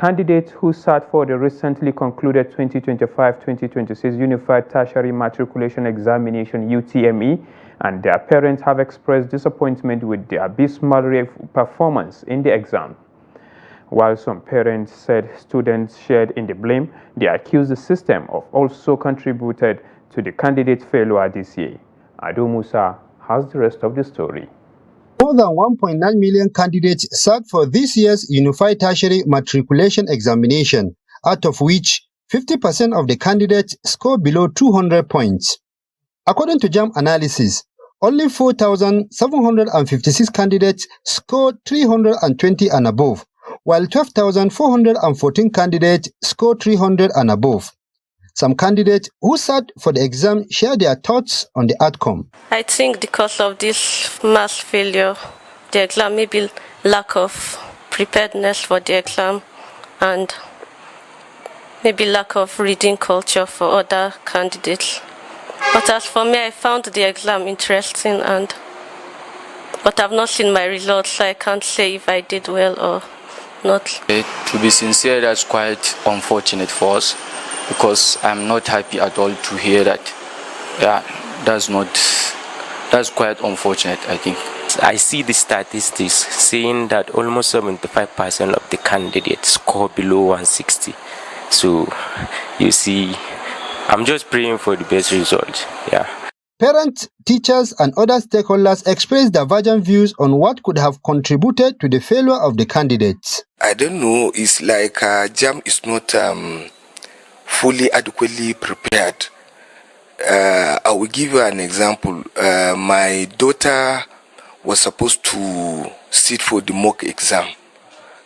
candidates who sat for the recently concluded 2025-2026 Unified Tertiary Matriculation Examination (UTME) and their parents have expressed disappointment with the abysmal performance in the exam. While some parents said students shared in the blame, they accused the system of also contributed to the candidate's failure this year. Musa has the rest of the story. More than 1.9 million candidates sat for this year's Unified Tertiary Matriculation Examination, out of which 50% of the candidates scored below 200 points. According to JAMB analysis, only 4,756 candidates scored 320 and above, while 12,414 candidates scored 300 and above. Some candidates who sat for the exam share their thoughts on the outcome. I think because of this mass failure, the exam, maybe lack of preparedness for the exam, and maybe lack of reading culture for other candidates. But as for me, I found the exam interesting, but I've not seen my results, so I can't say if I did well or not. To be sincere, that's quite unfortunate for us, because I'm not happy at all to hear that. Yeah, that's quite unfortunate, I think. I see the statistics saying that almost 75% of the candidates score below 160. So, you see, I'm just praying for the best result. Yeah. Parents, teachers, and other stakeholders expressed divergent views on what could have contributed to the failure of the candidates. I don't know, it's like JAM is not fully adequately prepared. I will give you an example. My daughter was supposed to sit for the mock exam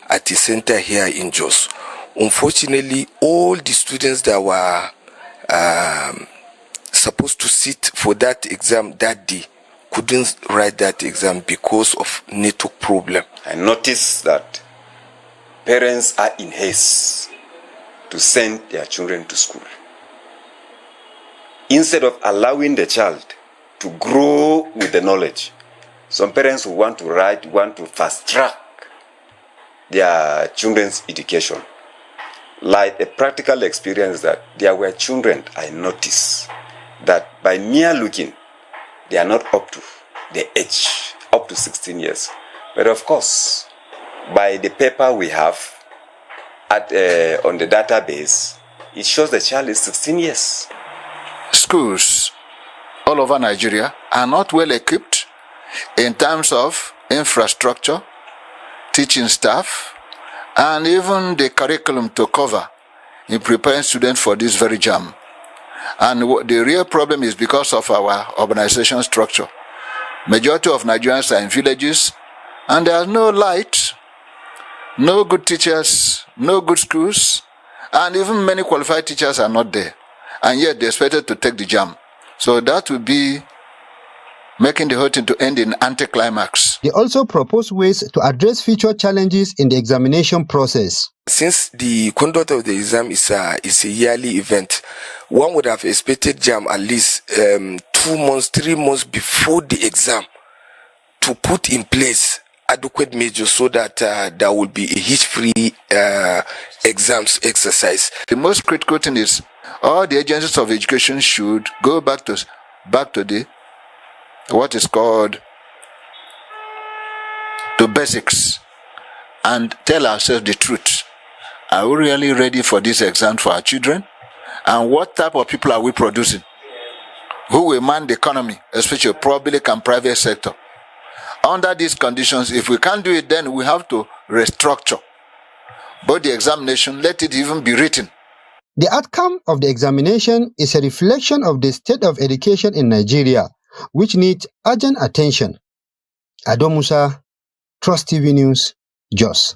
at the center here in Jos. Unfortunately, all the students that were supposed to sit for that exam that day couldn't write that exam because of network problem. I noticed that parents are in haste to send their children to school, instead of allowing the child to grow with the knowledge. Some parents who want to fast track their children's education. Like a practical experience that there were children I noticed that by mere looking, they are not up to the age, up to 16 years. But of course, by the paper we have on the database, it shows the child is 16 years. Schools all over Nigeria are not well equipped in terms of infrastructure, teaching staff, and even the curriculum to cover in preparing students for this very jam. And the real problem is because of our urbanization structure. Majority of Nigerians are in villages, and there's no light, no good teachers, no good schools, and even many qualified teachers are not there. And yet they're expected to take the jam. So that would be making the whole thing to end in anticlimax. They also propose ways to address future challenges in the examination process. Since the conduct of the exam is a yearly event, one would have expected JAM at least 2 months, 3 months before the exam to put in place adequate measures so that there will be a hitch-free exams exercise. The most critical thing is all the agencies of education should go back to the what is called the basics and tell ourselves the truth. Are we really ready for this exam for our children? And what type of people are we producing? Who will man the economy, especially public and private sector? Under these conditions, if we can't do it, then we have to restructure. But the examination, let it even be written. The outcome of the examination is a reflection of the state of education in Nigeria, which needs urgent attention. Musa, Trust TV News, Jos.